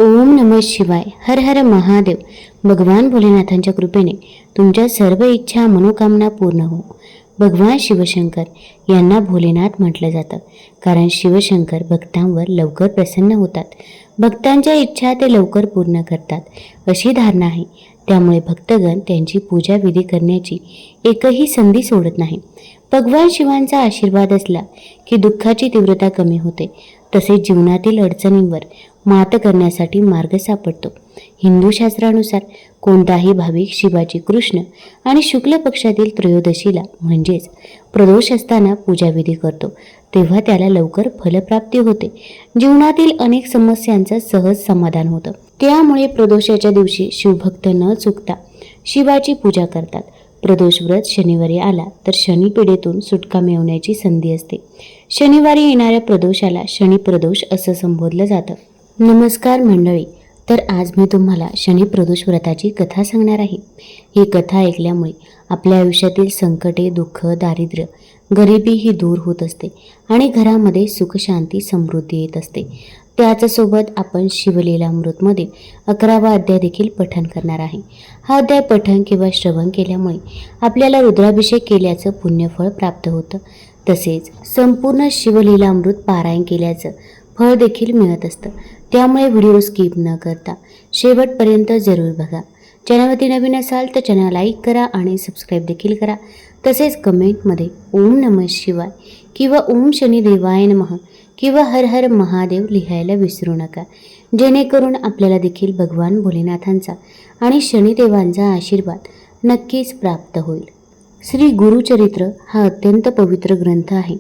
ओम नमः शिवाय. हर हर महादेव. भगवान भोलेनाथांच्या कृपेने तुमच्या सर्व इच्छा मनोकामना पूर्ण हो. भगवान शिवशंकर यांना भोलेनाथ म्हटलं जातं कारण शिवशंकर भक्तांवर लवकर प्रसन्न होतात. भक्तांच्या इच्छा ते लवकर पूर्ण करतात अशी धारणा आहे. त्यामुळे भक्तगण त्यांची पूजा विधी करण्याची एकही संधी सोडत नाही. भगवान शिवांचा आशीर्वाद असला की दुःखाची तीव्रता कमी होते, तसेच जीवनातील अडचणींवर मात करण्यासाठी मार्ग सापडतो. हिंदू शास्त्रानुसार कोणताही भाविक शिवाची कृष्ण आणि शुक्ल पक्षातील त्रयोदशीला म्हणजेच प्रदोष असताना पूजाविधी करतो तेव्हा त्याला लवकर फलप्राप्ती होते. जीवनातील अनेक समस्यांचं सहज समाधान होतं. त्यामुळे प्रदोषाच्या दिवशी शिवभक्त न चुकता शिवाची पूजा करतात. प्रदोष व्रत शनिवारी आला तर शनिपीडेतून सुटका मिळवण्याची संधी असते. शनिवारी येणाऱ्या प्रदोषाला शनिप्रदोष असं संबोधलं जातं. नमस्कार मंडळी. तर आज मी तुम्हाला शनिप्रदोष व्रताची कथा सांगणार आहे. ही कथा ऐकल्यामुळे आपल्या आयुष्यातील संकटे, दुःख, दारिद्र्य, गरिबी ही दूर होत असते आणि घरामध्ये सुख, शांती, समृद्धी येत असते. त्याचसोबत आपण शिवलीलामृतमध्ये 11वा अध्याय देखील पठण करणार आहे. हा अध्याय पठण किंवा श्रवण केल्यामुळे आपल्याला रुद्राभिषेक केल्याचं पुण्यफळ प्राप्त होतं. तसेच संपूर्ण शिवलीलामृत पारायण केल्याचं फळ देखील मिळत असतं. त्यामुळे व्हिडिओ स्किप न करता शेवटपर्यंत जरूर बघा. चॅनलवरती नवीन असाल तर चॅनल लाईक करा आणि सबस्क्राईब देखील करा. तसेच कमेंटमध्ये ओम नमः शिवाय किंवा ओम शनिदेवाय नमः किंवा हर हर महादेव लिहायला विसरू नका, जेणेकरून आपल्याला देखील भगवान भोलेनाथांचा आणि शनिदेवांचा आशीर्वाद नक्कीच प्राप्त होईल. श्री गुरुचरित्र हा अत्यंत पवित्र ग्रंथ आहे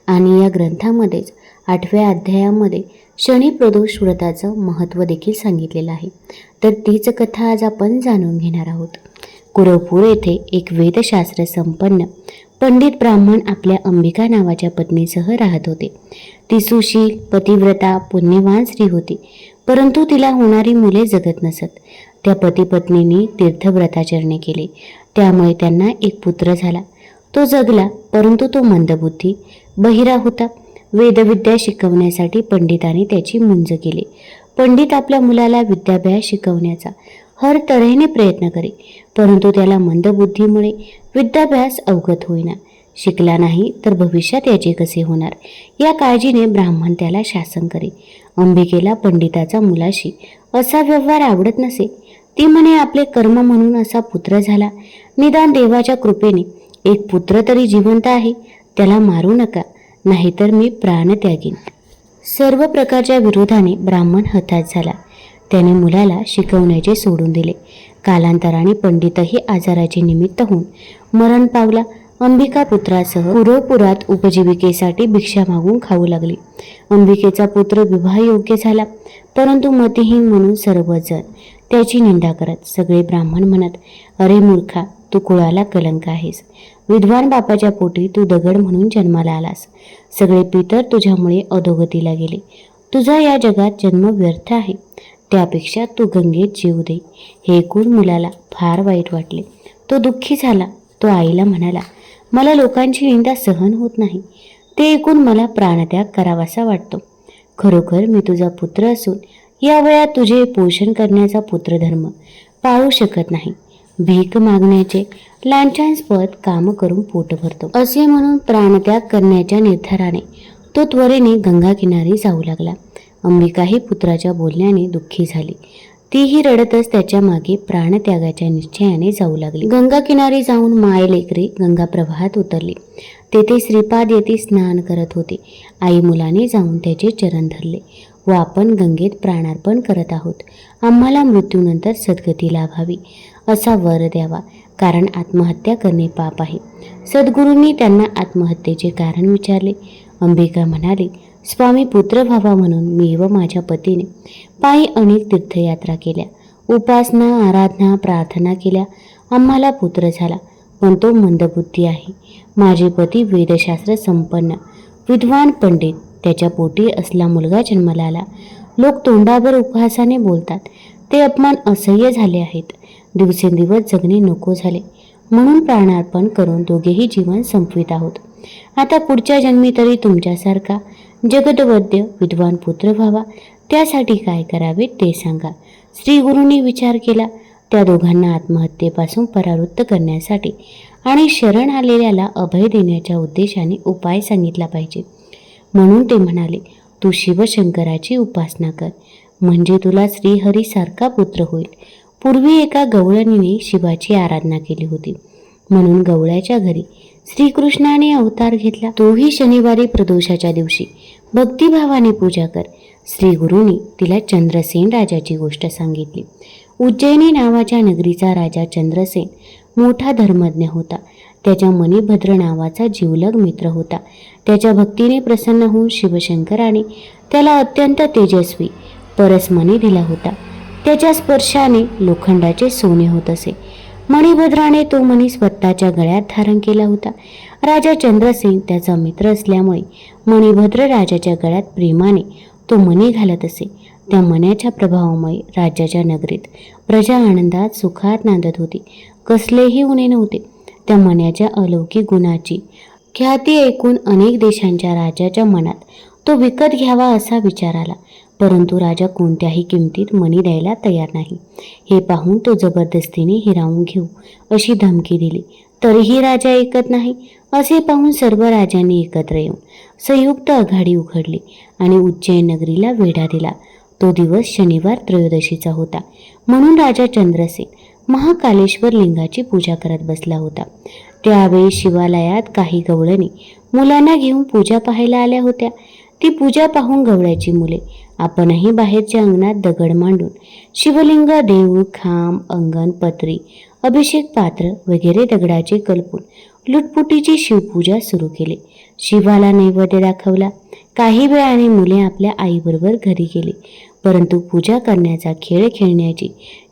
आणि या ग्रंथामध्येच 8व्या अध्यायामध्ये शनिप्रदोष व्रताचं महत्त्व देखील सांगितलेलं आहे. तर तीच कथा आज आपण जाणून घेणार आहोत. कुरवपूर येथे एक वेदशास्त्र संपन्न पंडित ब्राह्मण आपल्या अंबिका नावाच्या पत्नीसह राहत होते. ती सुशील, पतिव्रता, पुण्यवान स्त्री होती, परंतु तिला होणारी मुले जगत नसत. त्या पतिपत्नींनी तीर्थव्रताचरणे केले, त्यामुळे त्यांना एक पुत्र झाला. तो जगला, परंतु तो मंदबुद्धी, बहिरा होता. वेदविद्या शिकवण्यासाठी पंडितांनी त्याची मुंज केली. पंडित आपल्या मुलाला विद्याभ्यास शिकवण्याचा हर तऱ्हेने प्रयत्न करे, परंतु त्याला मंदबुद्धीमुळे विद्याभ्यास अवगत होईना. शिकला नाही तर भविष्यात याचे कसे होणार या काळजीने ब्राह्मण त्याला शासन करे. अंबिकेला पंडिताचा मुलाशी असा व्यवहार आवडत नसे. ती म्हणे, आपले कर्म म्हणून असा पुत्र झाला, निदान देवाच्या कृपेने एक पुत्र तरी जिवंत आहे, त्याला मारू नका, नाहीतर मी प्राण त्यागीन. सर्व प्रकारच्या विरोधाने ब्राह्मण हताश झाला. त्याने मुलाला शिकवण्याचे सोडून दिले. कालांतराने पंडितही आजाराचे निमित्त होऊन मरण पावला. अंबिका पुत्रासह कुरवपुरात उपजीविकेसाठी भिक्षा मागून खाऊ लागली. अंबिकेचा पुत्र विवाहयोग्य झाला, परंतु मतिहीन म्हणून सर्वजण त्याची निंदा करत. सगळे ब्राह्मण म्हणत, अरे मूर्खा, तू कुळाला कलंक आहेस. विद्वान बापाच्या पोटी तू दगड म्हणून जन्माला आलास. सगळे पितर तुझ्यामुळे अधोगतीला गेले. तुझा या जगात जन्म व्यर्थ आहे. त्यापेक्षा तू गंगेत जीव दे. हे ऐकून मुलाला फार वाईट वाटले. तो दुःखी झाला. तो आईला म्हणाला, मला लोकांची निंदा सहन होत नाही. ते ऐकून मला प्राणत्याग करावासा वाटतो. खरोखर मी तुझा पुत्र असून या वयात तुझे पोषण करण्याचा पुत्रधर्म पाळू शकत नाही. भीक मागण्याचे लांछनास्पद काम करून पोट भरतो, असे म्हणून प्राणत्याग करण्याच्या निर्धाराने तो त्वरेने गंगा किनारी जाऊ लागला. अंबिकाही पुत्राच्या बोलण्याने दुःखी झाली. तीही रडतच त्याच्या मागे प्राणत्यागाच्या निश्चयाने जाऊ लागली. गंगा किनारी जाऊन माय लेकरे गंगा प्रवाहात उतरली. तेथे श्रीपाद येथे स्नान करत होते. आई मुलाने जाऊन त्याचे चरण धरले व आपण गंगेत प्राणार्पण करत आहोत. आम्हाला मृत्यूनंतर सद्गती लाभावी असा वर द्यावा, कारण आत्महत्या करणे पाप आहे. सद्गुरूंनी त्यांना आत्महत्येचे कारण विचारले. अंबिका म्हणाली, स्वामी, पुत्र व्हावा म्हणून मी व माझ्या पतीने पायी अनेक तीर्थयात्रा केल्या, उपासना, आराधना, प्रार्थना केल्या. आम्हाला पुत्र झाला, पण तो मंदबुद्धी आहे. माझे पती वेदशास्त्र संपन्न विद्वान पंडित, त्याच्या पोटी असला मुलगा जन्माला आला. लोक तोंडावर उपहासाने बोलतात. ते अपमान असह्य झाले आहेत. दिवसेंदिवस जगणे नको झाले, म्हणून प्राणार्पण करून दोघेही जीवन संपवित आहोत. आता पुढच्या जन्मी तरी तुमच्यासारखा जगदवद्य विद्वान पुत्र व्हावा, त्यासाठी काय करावे ते सांगा. श्रीगुरूंनी विचार केला. त्या दोघांना आत्महत्येपासून परावृत्त करण्यासाठी आणि शरण आलेल्याला अभय देण्याच्या उद्देशाने उपाय सांगितला पाहिजे. म्हणून ते म्हणाले, तू शिवशंकराची उपासना कर, म्हणजे तुला श्रीहरीसारखा पुत्र होईल. पूर्वी एका गवळणीने शिवाची आराधना केली होती, म्हणून गवळ्याच्या घरी श्रीकृष्णाने अवतार घेतला. तोही शनिवारी प्रदोषाच्या दिवशी भक्तिभावाने पूजा कर. श्रीगुरूंनी तिला चंद्रसेन राजाची गोष्ट सांगितली. उज्जैनी नावाच्या नगरीचा राजा चंद्रसेन मोठा धर्मज्ञ होता. त्याच्या मणिभद्र नावाचा जिवलग मित्र होता. त्याच्या भक्तीने प्रसन्न होऊन शिवशंकराने त्याला अत्यंत तेजस्वी परसमणी दिला होता. त्याच्या स्पर्शाने लोखंडाचे सोने होत असे. मणिभद्राने तो मणी स्वतःच्या गळ्यात धारण केला होता. राजा चंद्रसेन त्याचा मित्र असल्यामुळे मणिभद्र राजाच्या गळ्यात प्रेमाने तो मणी घालत असे. त्या मण्याच्या प्रभावामुळे राज्याच्या नगरीत प्रजा आनंदात सुखात नांदत होती. कसलेही उणे नव्हते. त्या मण्याच्या अलौकिक गुणाची ख्याती ऐकून अनेक देशांच्या राजाच्या मनात तो विकत घ्यावा असा विचार आला. परंतु राजा कोणत्याही किमतीत मणी द्यायला तयार नाही. हे पाहून तो जबरदस्तीने हिरावून घेऊ अशी धमकी दिली, तरीही राजा ऐकत नाही. असे पाहून सर्व राजांनी एकत्र येऊन संयुक्त आघाडी उघडली आणि उज्जैन नगरीला वेढा दिला. तो दिवस शनिवार त्रयोदशीचा होता, म्हणून राजा चंद्रसेन महाकालेश्वर लिंगाची पूजा करत बसला होता. त्यावेळी शिवालयात काही गवळणी मुलांना घेऊन पूजा पाहायला आल्या होत्या. ती पूजा पाहून गवळ्याची मुले आपणही बाहेरच्या अंगणात दगड मांडून शिवलिंग, देऊळ, खांब, अंगण, पत्री, अभिषेक पात्र वगैरे दगडाचे कल्पून लुटपुटीची शिवपूजा सुरू केली. शिवाला नैवेद्य दाखवला. काही वेळाने मुले आपल्या आईबरोबर घरी गेली. परंतु पूजा करण्याचा खेळ खेळण्याची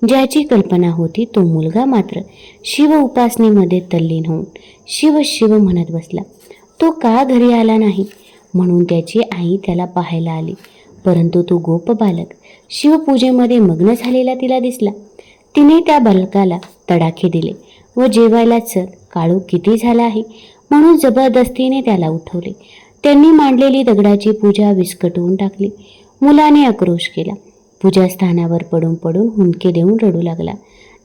ज्याची कल्पना होती तो मुलगा मात्र शिव उपासनेमध्ये तल्लीन होऊन शिव शिव म्हणत बसला. तो का घरी आला नाही म्हणून त्याची आई त्याला पाहायला आली. परंतु तो गोप बालक शिवपूजेमध्ये मग्न झालेला तिला दिसला. तिने त्या बालकाला तडाखे दिले व जेवायला चल, काळू किती झाला आहे म्हणून जबरदस्तीने त्याला उठवले. त्यांनी मांडलेली दगडाची पूजा विस्कटवून टाकली. मुलाने आक्रोश केला. पूजास्थानावर पडून पडून हुंदके देऊन रडू लागला.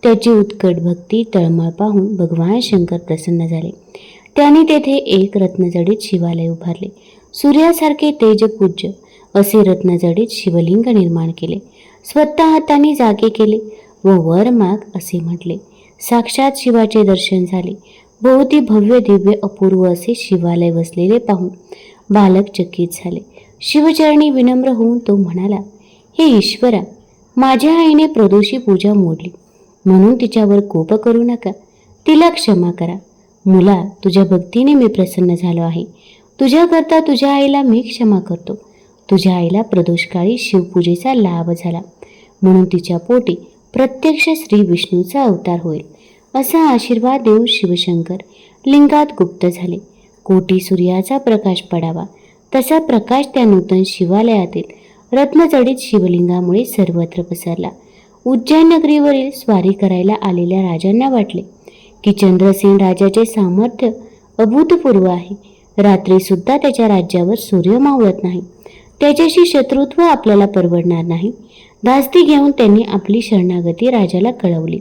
त्याची उत्कट भक्ती तळमळ पाहून भगवान शंकर प्रसन्न झाले. त्यांनी तेथे एक रत्नजडीत शिवालय उभारले. सूर्यासारखे तेजपूज्य असे रत्नजडीत शिवलिंग निर्माण केले. स्वतः हाताने जागे केले व वर माग असे म्हटले. साक्षात शिवाचे दर्शन झाले. भोवती भव्य दिव्य अपूर्व असे शिवालय वसलेले पाहून बालक चकित झाले. शिवचरणी विनम्र होऊन तो म्हणाला, हे ईश्वरा, माझ्या आईने प्रदोषी पूजा मोडली, म्हणून तिच्यावर कोप करू नका. तिला क्षमा करा. मुला, तुझ्या भक्तीने मी प्रसन्न झालो आहे. तुझ्याकरता तुझ्या आईला मी क्षमा करतो. तुझ्या आईला प्रदोषकाळी शिवपूजेचा लाभ झाला, म्हणून तिच्या पोटी प्रत्यक्ष श्री विष्णूचा अवतार होईल असा आशीर्वाद देऊन शिवशंकर लिंगात गुप्त झाले. कोटी सूर्याचा प्रकाश पडावा तसा प्रकाश त्या नूतन शिवालयातील रत्नजडीत शिवलिंगामुळे सर्वत्र पसरला. उज्जैन नगरीवरील स्वारी करायला आलेल्या राजांना वाटले की चंद्रसेन राजाचे सामर्थ्य अभूतपूर्व आहे. रात्री सुद्धा त्याच्या राज्यावर सूर्य मावळत नाही. त्याच्याशी शत्रुत्व आपल्याला परवडणार नाही. धास्ती घेऊन त्यांनी आपली शरणागती राजाला कळवली.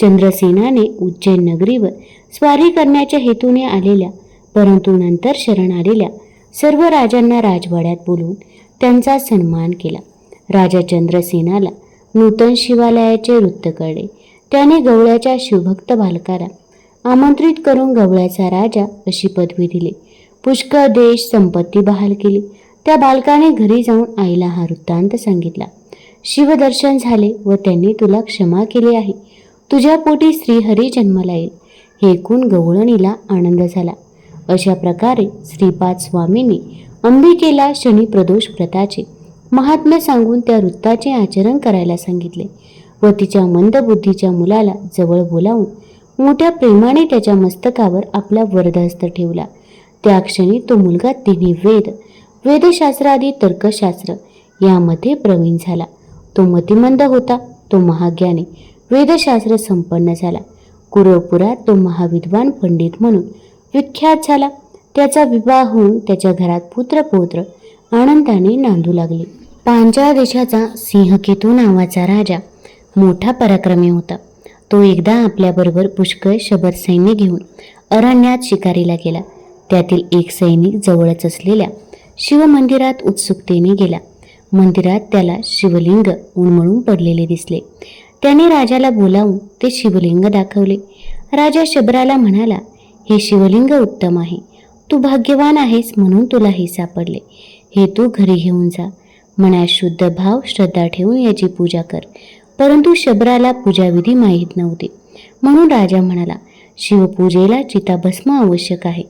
चंद्रसेनाने उज्जैन नगरीवर स्वारी करण्याच्या हेतूने आलेल्या परंतु नंतर शरण आलेल्या सर्व राजांना राजवाड्यात बोलवून त्यांचा सन्मान केला. राजा चंद्रसेनाला नूतन शिवालयाचे वृत्त कळले. त्याने गवळ्याच्या शिवभक्त बालकाला आमंत्रित करून गवळ्याचा राजा अशी पदवी दिली. पुष्कळ देश संपत्ती बहाल केली. त्या बालकाने घरी जाऊन आईला हा वृत्तांत सांगितला. शिवदर्शन झाले व त्यांनी तुला क्षमा केली आहे. तुझ्या पोटी श्रीहरी जन्माला येईल. हे ऐकून गवळणीला आनंद झाला. अशा प्रकारे श्रीपाद स्वामींनी अंबिकेला शनी प्रदोष व्रताचे महात्म्य सांगून त्या वृत्ताचे आचरण करायला सांगितले व तिच्या मंदबुद्धीच्या मुलाला जवळ बोलावून मोठ्या प्रेमाने त्याच्या मस्तकावर आपला वरदहस्त ठेवला. त्या क्षणी तो मुलगा तिन्ही वेदशास्त्रादी तर्कशास्त्र यामध्ये प्रवीण झाला. तो मतिमंद होता. तो महाज्ञानी वेदशास्त्र संपन्न झाला. कुरवपुरात तो महाविद्वान पंडित म्हणून विख्यात झाला. त्याचा विवाह होऊन त्याच्या घरात पुत्र पौत्र आनंदाने नांदू लागले. पांचाळ देशाचा सिंहकेतू नावाचा राजा मोठा पराक्रमी होता. तो एकदा आपल्याबरोबर पुष्कळ शबर सैन्य घेऊन अरण्यात शिकारीला गेला. त्यातील एक सैनिक जवळच असलेल्या शिवमंदिरात उत्सुकतेने गेला. मंदिरात त्याला शिवलिंग उन्मळून पडलेले दिसले. त्याने राजाला बोलावून ते शिवलिंग दाखवले. राजा शबराला म्हणाला, हे शिवलिंग उत्तम आहे. तू भाग्यवान आहेस म्हणून तुला हे सापडले. हे तू घरी घेऊन जा. मनात शुद्ध भाव श्रद्धा ठेवून याची पूजा कर. परंतु शबराला पूजाविधी माहीत नव्हते. म्हणून राजा म्हणाला, शिवपूजेला चिताभस्म आवश्यक आहे.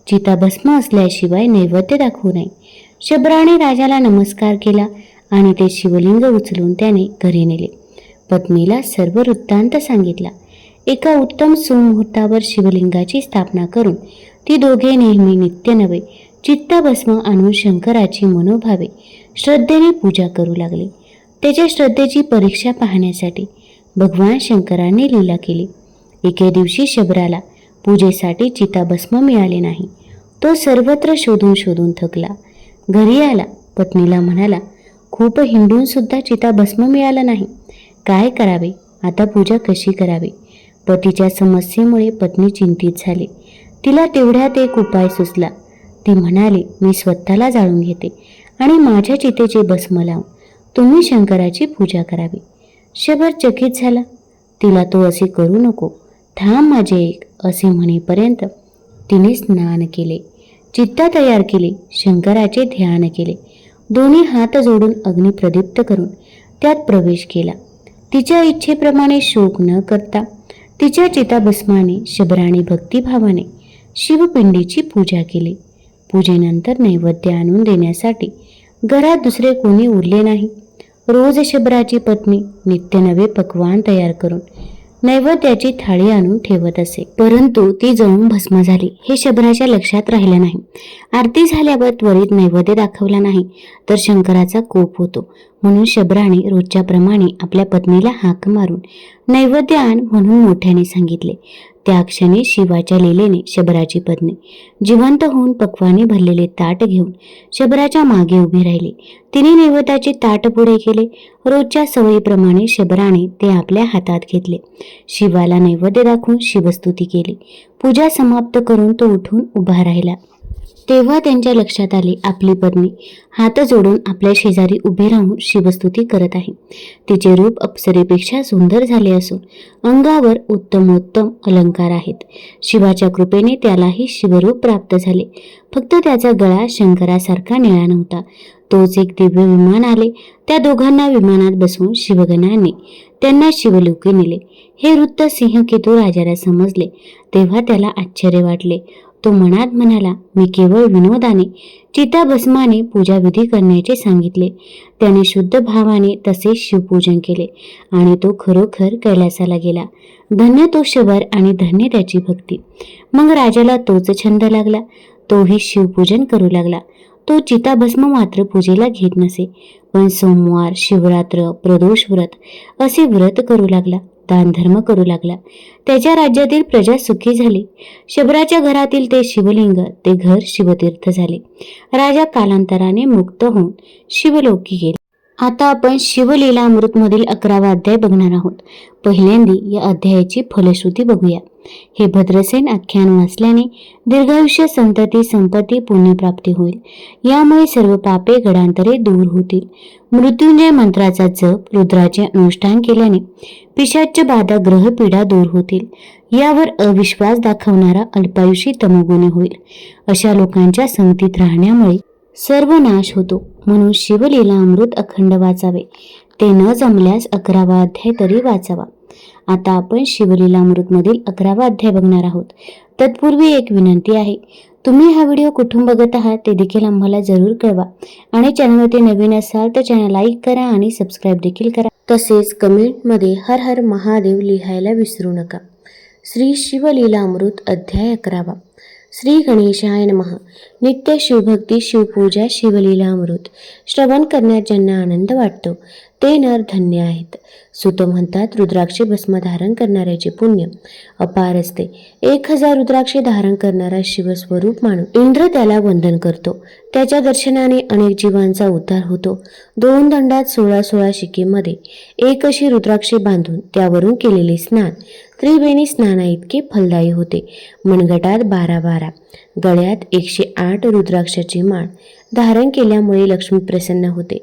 चिताभस्म असल्याशिवाय नैवेद्य दाखवू नये. शबराने राजाला नमस्कार केला आणि ते शिवलिंग उचलून त्याने घरी नेले. पत्नीला सर्व वृत्तांत सांगितला. एका उत्तम सुमुहूर्तावर शिवलिंगाची स्थापना करून ती दोघे नेहमी नित्य नवे चित्तभस्म आणून शंकराची मनोभावे श्रद्धेने पूजा करू लागले. त्याच्या श्रद्धेची परीक्षा पाहण्यासाठी भगवान शंकराने लीला केली. एके दिवशी शबराला पूजेसाठी चिताभस्म मिळाले नाही. तो सर्वत्र शोधून शोधून थकला. घरी आला. पत्नीला म्हणाला, खूप हिंडून सुद्धा चिताभस्म मिळालं नाही. काय करावे? आता पूजा कशी करावी? पतीच्या समस्येमुळे पत्नी चिंतित झाली. तिला तेवढ्यात एक उपाय सुचला. ती म्हणाली, मी स्वतःला जाळून घेते आणि माझ्या चितेचे भस्म लावून तुम्ही शंकराची पूजा करावी. शबर चकित झाला. तिला तो असे करू नको, थांब माझे एक असे म्हणेपर्यंत तिने स्नान केले, चित्ता तयार केली, शंकराचे ध्यान केले. दोन्ही हात जोडून अग्नी प्रदीप्त करून त्यात प्रवेश केला. तिच्या इच्छेप्रमाणे शोक न करता तिच्या चिताभस्माने शबराने भक्तिभावाने शिवपिंडीची पूजा केली. पूजेनंतर नैवेद्य आणून देण्यासाठी घरात दुसरे कोणी उरले नाही. रोज शबराची पत्नी नित्य नवे पक्वान तयार करून नैवेद्याची थाळी आणून ठेवत असे. परंतु ती जळून भस्म झाली हे शबराच्या लक्षात राहिलं नाही. आरती झाल्यावर त्वरित नैवेद्य दाखवला नाही तर शंकराचा कोप होतो. म्हणून शबराने रोजच्या प्रमाणे आपल्या पत्नीला हाक मारून नैवेद्य आण म्हणून मोठ्याने सांगितले. त्या क्षणी शिवाच्या लीलेने शबराची पत्नी जिवंत होऊन पक्वाने भरलेले ताट घेऊन शबराच्या मागे उभी राहिली. तिने नैवेद्याचे ताट पुढे केले. रोजच्या सवयीप्रमाणे शबराने ते आपल्या हातात घेतले. शिवाला नैवेद्य दाखवून शिवस्तुती केली. पूजा समाप्त करून तो उठून उभा राहिला. तेव्हा त्यांच्या लक्षात आले, आपली पत्नी हात जोडून आपल्या शेजारी उभी राहून शिवस्तुती करत आहे. तिचे रूप अप्सरेपेक्षा सुंदर झाले असून अंगावर उत्तमोत्तम अलंकार आहेत. शिवाच्या कृपेने त्यालाही शिवरूप प्राप्त झाले. फक्त त्याचा गळा शंकरासारखा निळा नव्हता. तोच एक दिव्य विमान आले. त्या दोघांना विमानात बसवून शिवगणाने त्यांना शिवलोकी नेले. हे वृत्त सिंहकेतू राजाला समजले. तेव्हा त्याला आश्चर्य वाटले. तो मनात म्हणाला, मी केवळ विनोदाने चिताभस्माने पूजाविधी करण्याचे सांगितले. त्याने शुद्ध भावाने तसेच शिवपूजन केले आणि तो खरोखर कैलासाला गेला. धन्य तो शबर आणि धन्य त्याची भक्ती. मग राजाला तोच छंद लागला. तोही शिवपूजन करू लागला. तो चिताभस्म मात्र पूजेला घेत नसे, पण सोमवार, शिवरात्र, प्रदोष व्रत असे व्रत करू लागला. दानधर्म करू लागला. त्याच्या राज्यातील प्रजा सुखी झाली. शबराच्या घरातील ते शिवलिंग, ते घर शिवतीर्थ झाले. राजा कालांतराने मुक्त होऊन शिवलोकी गेले. आता आपण शिवलीलामृत मधील 11वा अध्याय बघणार आहोत. पहिल्यांदी या अध्यायाची फलश्रुती बघूया. हे भद्रसेन आख्यान वाचल्याने दीर्घायुष्य, संतती, संपत्ती, पुण्यप्राप्ती होईल. यामुळे सर्व पापे गडांतरे दूर होतील. मृत्युंजय मंत्राचा जप, रुद्राचे अनुष्ठान केल्याने पिशाच्य बाधा, ग्रह पीडा दूर होतील. यावर अविश्वास दाखवणारा अल्पायुषी तमोगुणी होईल. अशा लोकांच्या संगतीत राहण्यामुळे सर्व नाश होतो. म्हणून शिवलीला अमृत अखंड वाचावे. ते न जमल्यास 11वा अध्याय तरी वाचावा. आता आपण शिवलीलामृत मधील 11वा अध्याय बघणार आहोत. तत्पूर्वी एक विनंती आहे, तुम्ही हा व्हिडिओ कुठून बघत आहात ते देखील आम्हाला जरूर कळवा आणि चॅनलवरती नवीन असाल तर चॅनल लाईक करा आणि सबस्क्राईब देखील करा. तसेच कमेंटमध्ये हर हर महादेव लिहायला विसरू नका. श्री शिवलीलामृत अध्याय 11वा. श्री गणेशाय नमः. नित्य शिवभक्ती, शिवपूजा, शिवलीलामृत श्रवण करण्यात ज्यांना आनंद वाटतो ते नर धन्य आहेत. सुत म्हणतात, रुद्राक्षे भस्म धारण करणाऱ्याचे पुण्य अपार असते. 1000 रुद्राक्षे धारण करणारा शिवस्वरूप मानून इंद्र त्याला वंदन करतो. त्याच्या दर्शनाने अनेक जीवांचा उद्धार होतो. 2 दंडात 16 शिकेमध्ये 1 अशी रुद्राक्षे बांधून त्यावरून केलेले स्नान त्रिवेणी स्नाना इतके फलदायी होते. मनगटात 12 गळ्यात 108 रुद्राक्षाची माळ धारण केल्यामुळे लक्ष्मी प्रसन्न होते.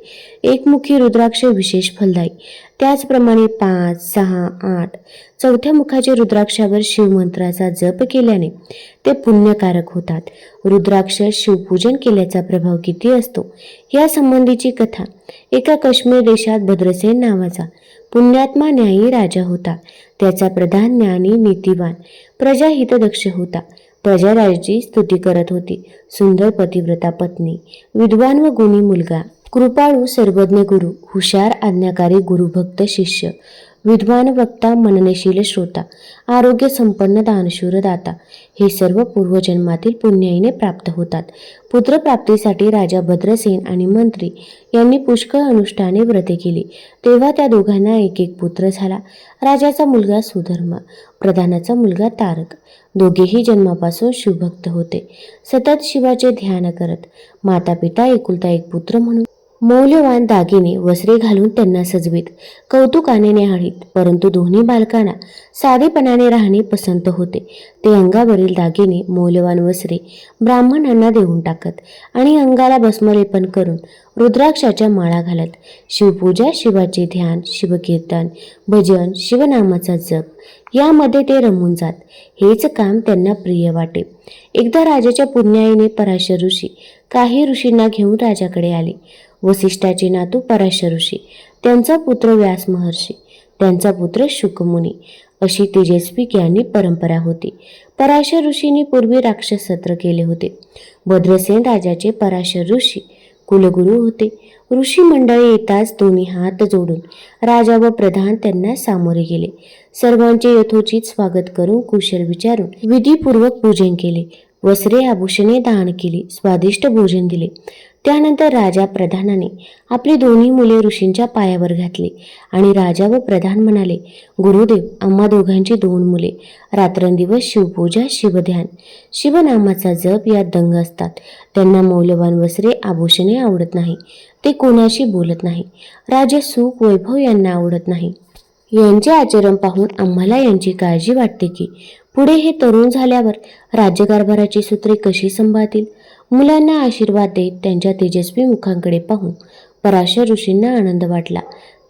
एकमुखी रुद्राक्ष विशेष फलदायी. त्याचप्रमाणे 5, 6, 8 चौथ्या मुखाचे रुद्राक्षावर शिवमंत्राचा जप केल्याने ते पुण्यकारक होतात. रुद्राक्ष शिवपूजन केल्याचा प्रभाव किती असतो या संबंधीची कथा. एका काश्मीर देशात भद्रसेन नावाचा पुण्यात्मा न्यायी राजा होता. त्याचा प्रधान ज्ञानी नीतिवान प्रजाहितदक्ष होता. प्रजा राजाची स्तुती करत होती. सुंदर पतिव्रता पत्नी, विद्वान व गुणी मुलगा, कृपाळू सर्वज्ञ गुरु, हुशार आज्ञाकारी गुरुभक्त शिष्य, विद्वान वक्ता, मननशील श्रोता, आरोग्य संपन्न दानशूर दाता, हे सर्व पूर्वजन्मातील पुण्याईने प्राप्त होतात. पुत्रप्राप्तीसाठी राजा भद्रसेन आणि मंत्री यांनी पुष्कळ अनुष्ठाने व्रते केली. तेव्हा त्या दोघांना एक पुत्र झाला. राजाचा मुलगा सुधर्मा, प्रधानाचा मुलगा तारक. दोघेही जन्मापासून शिवभक्त होते. सतत शिवाचे ध्यान करत. माता पिता एकुलता एक पुत्र म्हणून मौल्यवान दागिने वस्त्रे घालून त्यांना सजवीत, कौतुकाने न्याहाळीत. परंतु दोन्ही बालकांना साधेपणाने राहणे पसंत होते. ते अंगावरील दागिने, मौल्यवान वस्त्रे ब्राह्मणांना देऊन टाकत आणि अंगाला भस्मलेपन करून रुद्राक्षाच्या माळा घालत. शिवपूजा, शिवाचे ध्यान, शिवकीर्तन, भजन, शिवनामाचा जप यामध्ये ते रमून जात. हेच काम त्यांना प्रिय वाटे. एकदा राजाच्या पुण्याईने पराशर ऋषी काही ऋषींना घेऊन राजाकडे आले. वसिष्ठाचे नातू पराशर ऋषी, त्यांचा पुत्र व्यास महर्षी, त्यांचा पुत्र शुकमुनी अशी तेजस्वी ज्ञानी परंपरा होती. पराशर ऋषींनी पूर्वी राक्षस सत्र केले होते. भद्रसेन राजाचे पराशर ऋषी कुलगुरू होते. ऋषी मंडळी येताच दोन्ही हात जोडून राजा व प्रधान त्यांना सामोरे गेले. सर्वांचे यथोचित स्वागत करून कुशल विचारून विधीपूर्वक पूजन केले. वस्त्रे आभूषणे दान केली. स्वादिष्ट भोजन दिले. त्यानंतर राजा प्रधानाने आपली दोन्ही मुले ऋषींच्या पायावर घातली आणि राजा व प्रधान म्हणाले, गुरुदेव, आम्हा दोघांची 2 मुले रात्रंदिवस शिवपूजा, शिवध्यान, शिवनामाचा जप यात दंग असतात. त्यांना मौल्यवान वस्त्रे आभूषणे आवडत नाही. ते कोणाशी बोलत नाही. राजे सुख वैभव यांना आवडत नाही. यांचे आचरण पाहून आम्हाला यांची काळजी वाटते की पुढे हे तरुण झाल्यावर राज्यकारभाराची सूत्रे कशी संभाळतील. मुलांना आशीर्वाद देत त्यांच्या तेजस्वी मुखांकडे पाहून पराशर ऋषींना आनंद वाटला.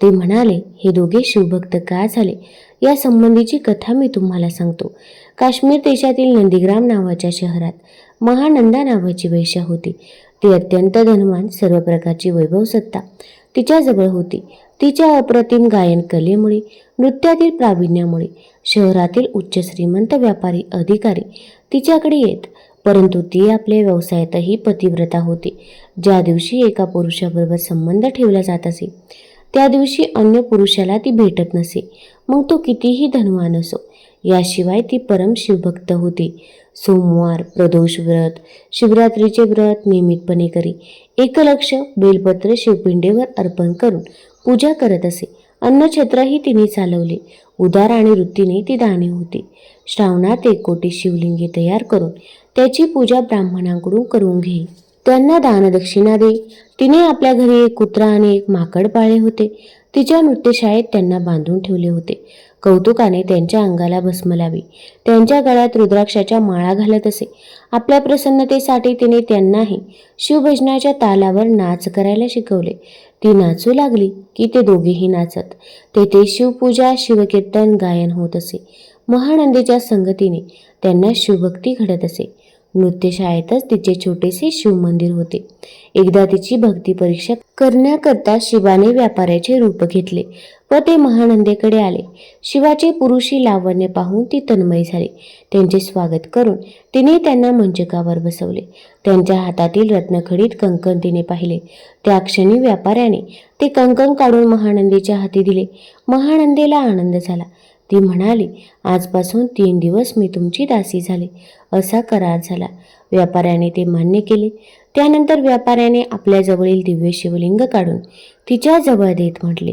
ते म्हणाले, हे दोघे शिवभक्त का झाले या संबंधीची कथा मी तुम्हाला सांगतो. काश्मीर देशातील नंदीग्राम नावाच्या शहरात महानंदा नावाची वैश्या होती. ती अत्यंत धनवान, सर्व प्रकारची वैभव सत्ता तिच्याजवळ होती. तिच्या अप्रतिम गायन कलेमुळे, नृत्यातील प्रावीण्यामुळे शहरातील उच्च श्रीमंत व्यापारी अधिकारी तिच्याकडे येत. परंतु ती आपल्या व्यवसायातही पतिव्रता होती. ज्या दिवशी एका पुरुषाबरोबर संबंध ठेवला जात असे त्या दिवशी अन्य पुरुषाला ती भेटत नसे, मग तो कितीही धनवान असो. याशिवाय ती परम शिवभक्त होती. सोमवार, प्रदोष व्रत, शिवरात्रीचे व्रत नियमितपणे करी. एकलक्ष बेलपत्र शिवपिंडेवर अर्पण करून पूजा करत असे. अन्नछत्रही तिने चालवले. उदार आणि वृत्तीने ती दानी होती. श्रावणात 1 कोटी शिवलिंगे तयार करून त्याची पूजा ब्राह्मणांकडून करून घे. त्यांना दानदक्षिणा दे. तिने आपल्या घरी 1 कुत्रा आणि 1 माकड पाळले होते. तिच्या नृत्यशाळेत त्यांना बांधून ठेवले होते. कौतुकाने त्यांच्या अंगाला भस्म लावी. त्यांच्या गळ्यात रुद्राक्षाच्या माळा घालत असे. आपल्या प्रसन्नतेसाठी तिने त्यांनाही शिवभजनाच्या तालावर नाच करायला शिकवले. ती नाचू लागली की ते दोघेही नाचत. तेथे शिवपूजा, शिवकीर्तन, गायन होत असे. महानंदीच्या संगतीने त्यांना शिवभक्ती घडत असे. नृत्यशाळेतच तिचे छोटेसे शिवमंदिर होते. एकदा तिची भक्ती परीक्षा करण्याकरता शिवाने व्यापाऱ्याचे रूप घेतले व ते महानंदेकडे आले. शिवाचे पुरुषी लावण्य पाहून ती तन्मय झाली. त्यांचे स्वागत करून तिने त्यांना मंचकावर बसवले. त्यांच्या हातातील रत्नखडीत कंकण तिने पाहिले. त्या क्षणी व्यापाऱ्याने ते कंकण काढून महानंदीच्या हाती दिले. महानंदेला आनंद झाला. ती म्हणाली, आजपासून 3 दिवस मी तुमची दासी झाले. असा करार झाला. व्यापाऱ्याने ते मान्य केले. त्यानंतर व्यापाऱ्याने आपल्या जवळील दिव्य शिवलिंग काढून तिच्या जवळ देत म्हटले,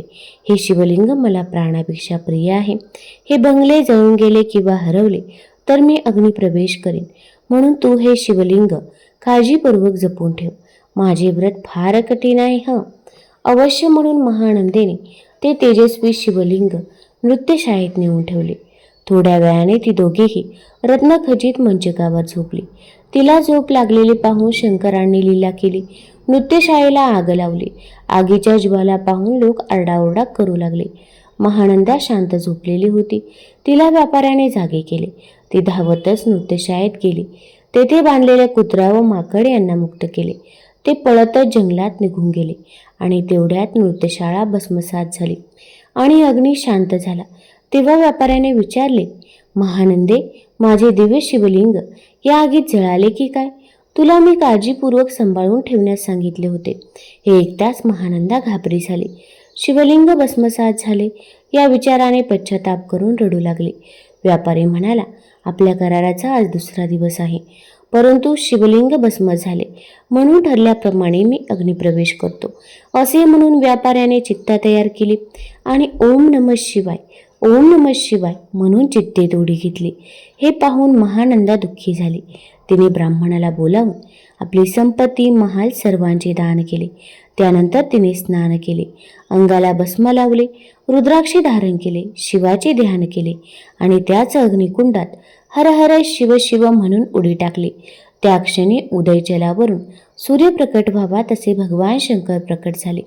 हे शिवलिंग मला प्राणापेक्षा प्रिय आहे. हे बंगले जळून गेले किंवा हरवले तर मी अग्निप्रवेश करीन, म्हणून तू हे शिवलिंग काळजीपूर्वक जपून ठेव. माझे व्रत फार कठीण आहे अवश्य, म्हणून महानंदेने ते तेजस्वी शिवलिंग नृत्यशाळेत नेऊन ठेवले. थोड्या वेळाने ती दोघेही रत्नखचित मंचकावर झोपली. तिला झोप लागलेली पाहून शंकरांनी लीला केली. नृत्यशाळेला आग लावली. आगीच्या ज्वाला पाहून लोक आरडाओरडा करू लागले. महानंदा शांत झोपलेली होती. तिला व्यापाऱ्याने जागे केले. ती धावतच नृत्यशाळेत गेली. तेथे बांधलेले कुत्रा व माकड यांना मुक्त केले. ते पळतच जंगलात निघून गेले आणि तेवढ्यात नृत्यशाळा भस्मसात झाली आणि अग्नी शांत झाला. तेव्हा व्यापाऱ्याने विचारले, महानंदे, माझे दिव्य शिवलिंग या आगीत जळाले की काय? तुला मी काळजीपूर्वक सांभाळून ठेवण्यास सांगितले होते. हे ऐकताच महानंदा घाबरी झाली. शिवलिंग भस्मसात झाले या विचाराने पश्चाताप करून रडू लागले. व्यापारी म्हणाला, आपल्या कराराचा आज दुसरा दिवस आहे, परंतु शिवलिंग भस्म झाले, म्हणून ठरल्याप्रमाणे मी अग्निप्रवेश करतो. असे म्हणून व्यापाऱ्याने चित्ता तयार केली आणि ओम नमः शिवाय, ओम नमः शिवाय म्हणून चित्तेत उडी घेतली. हे पाहून महानंदा दुःखी झाली. तिने ब्राह्मणाला बोलावून आपली संपत्ती, महाल सर्वांचे दान केले. त्यानंतर तिने स्नान केले, अंगाला भस्म लावले, रुद्राक्षे धारण केले, शिवाचे ध्यान केले आणि त्याच अग्निकुंडात हर हर शिव शिव म्हणून उडी टाकली. त्या क्षणी उदय जलावरून सूर्य प्रकट व्हावा तसे भगवान शंकर प्रकट झाले.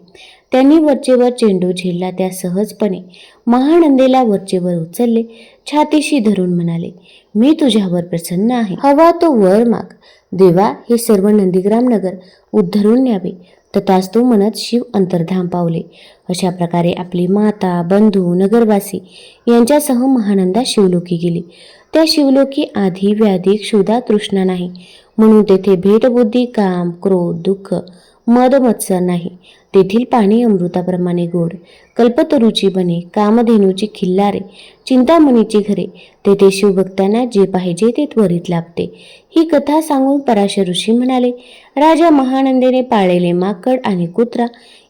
त्यांनी वरचेवर चेंडू झेलला. त्या सहजपणे महानंदेला वरचेवर उचलले, छातीशी धरून म्हणाले, मी तुझ्यावर प्रसन्न आहे, हवा तो वर माग. देवा, हे सर्व नंदीग्राम नगर उद्धरून न्यावे. तथास्तु म्हणत शिव अंतर्धान पावले. अशा प्रकारे आपली माता, बंधू, नगरवासी यांच्यासह महानंदा शिवलोकी गेली. त्या शिवलोकी आधी व्याधी, क्षुधा, तृष्णा नाही, म्हणून तेथे भेदबुद्धी, काम, क्रोध, दुःख, मद, मत्सर नाही. तेथील पाणी अमृताप्रमाणे गोड, कल्पतरूची बने, कामधेनूची खिल्लारे, चिंतामणीची घरे. तेथे शिवभक्तांना जे पाहिजे ते त्वरित लाभते. ही कथा सांगून पराशर ऋषी म्हणाले, राजा महानंदेने पाळलेले माकड आणि कुत्रा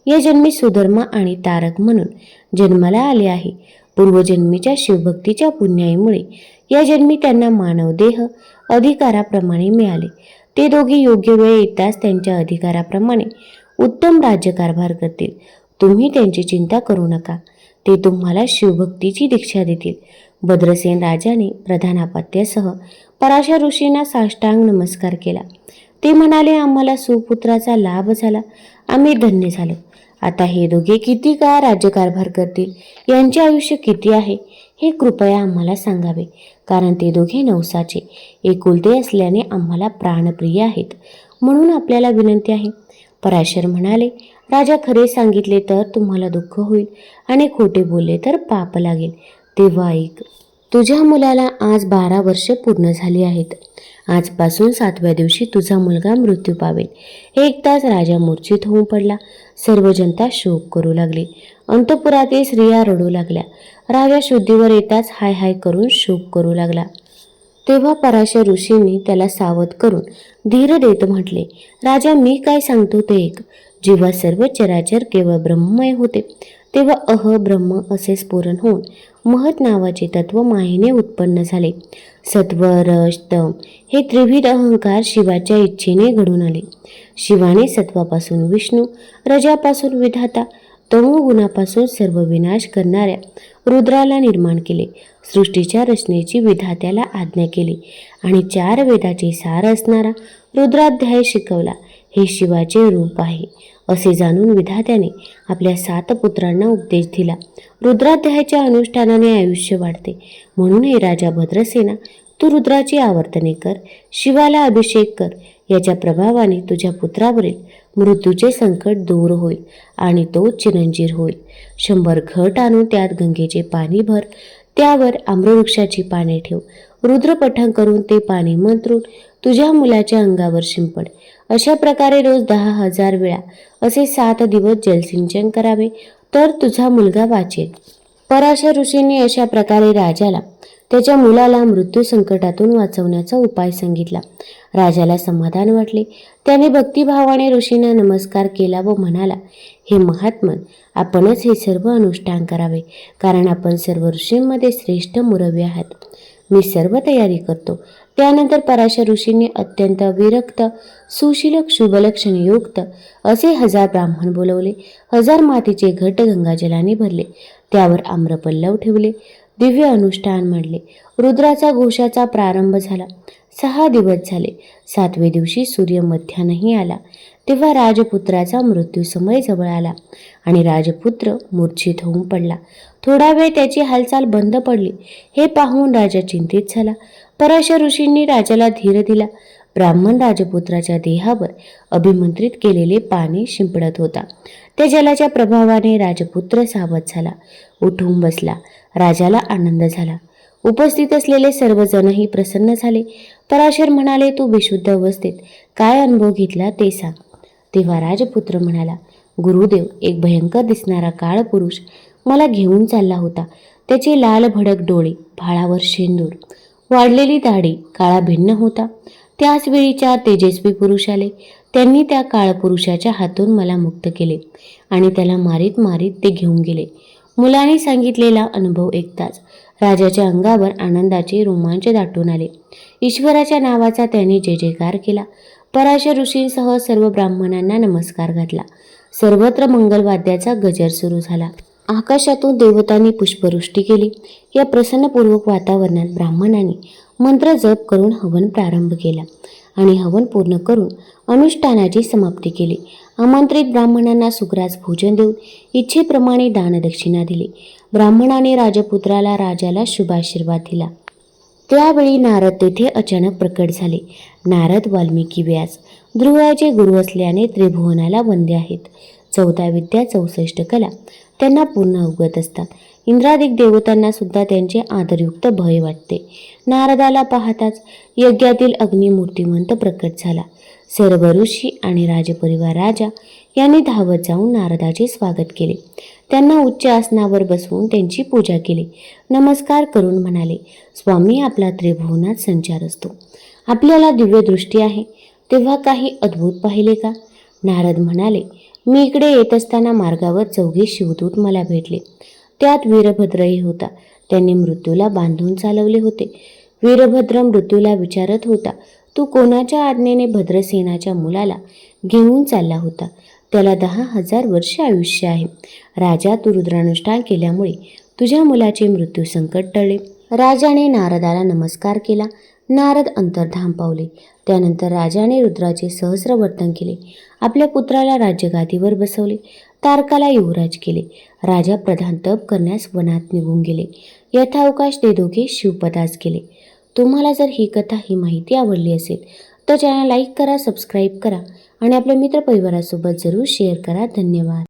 या जन्मी सुधर्मा आणि तारक म्हणून जन्माला आले आहे. पूर्वजन्मीच्या शिवभक्तीच्या पुण्याईमुळे या जन्मी त्यांना मानव देह अधिकाराप्रमाणे मिळाले. ते दोघे योग्य वेळ येताच त्यांच्या अधिकाराप्रमाणे उत्तम राज्यकारभार करतील. तुम्ही त्यांची चिंता करू नका, ते तुम्हाला शिवभक्तीची दीक्षा देतील. भद्रसेन राजाने प्रधानापत्यासह पराशर ऋषींना साष्टांग नमस्कार केला. ते म्हणाले, आम्हाला सुपुत्राचा लाभ झाला, आम्ही धन्य झालो. आता हे दोघे किती काळ राज्यकारभार करतील, यांचे आयुष्य किती आहे हे कृपया आम्हाला सांगावे, कारण ते दोघे नवसाचे एकुलते असल्याने आम्हाला प्राणप्रिय आहेत, म्हणून आपल्याला विनंती आहे. पराशर म्हणाले, राजा, खरे सांगितले तर तुम्हाला दुःख होईल आणि खोटे बोलले तर पाप लागेल. तेव्हा ऐक, तुझ्या मुलाला आज 12 वर्ष पूर्ण झाली आहेत. आजपासून 7व्या दिवशी तुझा मुलगा मृत्यू पावेल. हे ऐकताच राजा मूर्छित होऊन पडला. सर्व जनता शोक करू लागली. अंतपुरातील स्त्रिया रडू लागल्या. राजा शुद्धीवर येताच हाय हाय करून शोक करू लागला. तेव्हा पराशर ऋषींनी त्याला सावध करून धीर देत म्हटले, राजा, मी काय सांगतो ते ऐक. जेव्हा सर्व चराचर केवळ ब्रह्ममय होते, तेव्हा ब्रह्म असे स्फुरण होऊन महत नावाचे तत्व मायेने उत्पन्न झाले. सत्व, रज, तम हे त्रिविध अहंकार शिवाच्या इच्छेने घडून आले. शिवाने सत्वापासून विष्णू, रजापासून विधाता, तमोगुणापासून सर्व विनाश करणाऱ्या रुद्राला निर्माण केले. सृष्टीच्या रचनेची विधात्याला आज्ञा केली आणि 4 वेदाचे सार असणारा रुद्राध्याय शिकवला. हे शिवाचे रूप आहे असे जाणून विधात्याने आपल्या 7 पुत्रांना उपदेश दिला. रुद्राध्यायाच्या अनुष्ठानाने आयुष्य वाढते, म्हणून हे राजा भद्रसेना, तू रुद्राची आवर्तने कर, शिवाला अभिषेक कर. याच्या प्रभावाने तुझ्या पुत्रावरील मृत्यूचे संकट दूर होईल आणि तो चिरंजीर होईल. 100 घट आणून त्यात गंगेचे पाणी भर, त्यावर आम्रवृक्षाची पाने ठेव. रुद्रपठण करून ते पाणी मंत्रून तुझ्या मुलाच्या अंगावर शिंपड. अशा प्रकारे रोज 10,000 वेळा असे 7 दिवस जलसिंचन करावे, तर तुझा मुलगा वाचेल. पराशर ऋषींनी अशा प्रकारे राजाला त्याच्या मुलाला मृत्यू संकटातून वाचवण्याचा उपाय सांगितला. राजाला समाधान वाटले. त्याने भक्तिभावाने ऋषींना नमस्कार केला व म्हणाला, हे महात्मन, आपणच हे सर्व अनुष्ठान करावे, कारण आपण सर्व ऋषींमध्ये श्रेष्ठ मुरवी आहात. मी सर्व तयारी करतो. त्यानंतर पराशर ऋषींनी अत्यंत विरक्त, सुशील, शुभलक्षणयुक्त असे 1000 ब्राह्मण बोलवले. 1000 मातीचे घट गंगाजलाने भरले. त्यावर आम्रपल्लव ठेवले. दिव्य अनुष्ठान मांडले. रुद्राचा घोषाचा प्रारंभ झाला. 6 दिवस झाले. 7व्या दिवशी सूर्य मध्यान्ही आला. तेव्हा राजपुत्राचा मृत्यू समय जवळ आला आणि राजपुत्र मूर्छित होऊन पडला. थोडा वेळ त्याची हालचाल बंद पडली. हे पाहून राजा चिंतित झाला. पराशर ऋषींनी राजाला धीर दिला. ब्राह्मण राजपुत्राच्या देहावर अभिमंत्रित केलेले पाणी शिंपडत होता. त्या जलाच्या प्रभावाने राजपुत्र सावध झाला. उठून बसला. राजाला आनंद झाला. उपस्थित असलेले सर्वजणही प्रसन्न झाले. पराशर म्हणाले, तू विशुद्ध अवस्थेत काय अनुभव घेतला ते सांग. तेव्हा राजपुत्र म्हणाला, गुरुदेव, एक भयंकर दिसणारा काळ पुरुष मला घेऊन चालला होता. त्याचे लाल भडक डोळे, भाळावर शेंदूर, वाढलेली दाढी, काळा भिन्न होता. त्याच वेळी 4 तेजस्वी पुरुष आले. त्यांनी त्या काळपुरुषाच्या हातून मला मुक्त केले आणि त्याला मारीत मारीत ते घेऊन गेले. मुलाने सांगितलेला अनुभव ऐकताच राजाच्या अंगावर आनंदाचे रोमांच दाटून आले. ईश्वराच्या नावाचा त्याने जय जयकार केला. पराशर ऋषींसह सर्व ब्राह्मणांना नमस्कार घातला. सर्वत्र मंगलवाद्याचा गजर सुरू झाला. आकाशातून देवतांनी पुष्पवृष्टी केली. या प्रसन्नपूर्वक वातावरणात ब्राह्मणांनी मंत्र जप करून हवन प्रारंभ केला आणि हवन पूर्ण करून अनुष्ठानाची समाप्ती केली. आमंत्रित ब्राह्मणांना सुग्रास भोजन देऊन इच्छेप्रमाणे दानदक्षिणा दिली. ब्राह्मणाने राजपुत्राला राजाला शुभाशीर्वाद दिला. त्यावेळी नारद तेथे अचानक प्रकट झाले. नारद वाल्मिकी व्यास ध्रुवाचे गुरु असल्याने त्रिभुवनाला वंद्य आहेत. 14 विद्या 64 कला त्यांना पूर्ण अवगत असतात. इंद्रादिक देवतांना सुद्धा त्यांचे आदरयुक्त भय वाटते. नारदाला पाहताच यज्ञातील अग्निमूर्तिमंत प्रकट झाला. सर्व ऋषी आणि राजपरिवार राजा यांनी धावत जाऊन नारदाचे स्वागत केले. त्यांना उच्च आसनावर बसवून त्यांची पूजा केली. नमस्कार करून म्हणाले, स्वामी, आपला त्रिभुवनात संचार असतो. आपल्याला दिव्य दृष्टी आहे. तेव्हा काही अद्भुत पाहिले का? नारद म्हणाले, मी इकडे येत असताना मार्गावर 4 शिवदूत मला भेटले. त्यात वीरभद्रही होता. त्यांनी मृत्यूला बांधून चालवले होते. वीरभद्र मृत्यूला विचारत होता, तू कोणाच्या आज्ञेने भद्रसेनाच्या मुलाला घेऊन चालला होता? त्याला 10,000 वर्ष आयुष्य आहे. राजा, तू रुद्रानुष्ठान केल्यामुळे तुझ्या मुलाचे मृत्यू संकट टळले. राजाने नारदाला नमस्कार केला. नारद अंतर्धान पावले. त्यानंतर राजाने रुद्राचे सहस्रवर्तन केले. आपल्या पुत्राला राज्यगादीवर बसवले. तारकाला युवराज केले. राजा प्रधान तप करण्यास वनात निघून गेले. यथावकाश ते दोघे शिवपदास गेले. तुम्हाला जर ही कथा, ही माहिती आवडली असेल तर चॅनल लाईक करा, सबस्क्राईब करा आणि आपल्या मित्रपरिवारासोबत जरूर शेअर करा. धन्यवाद.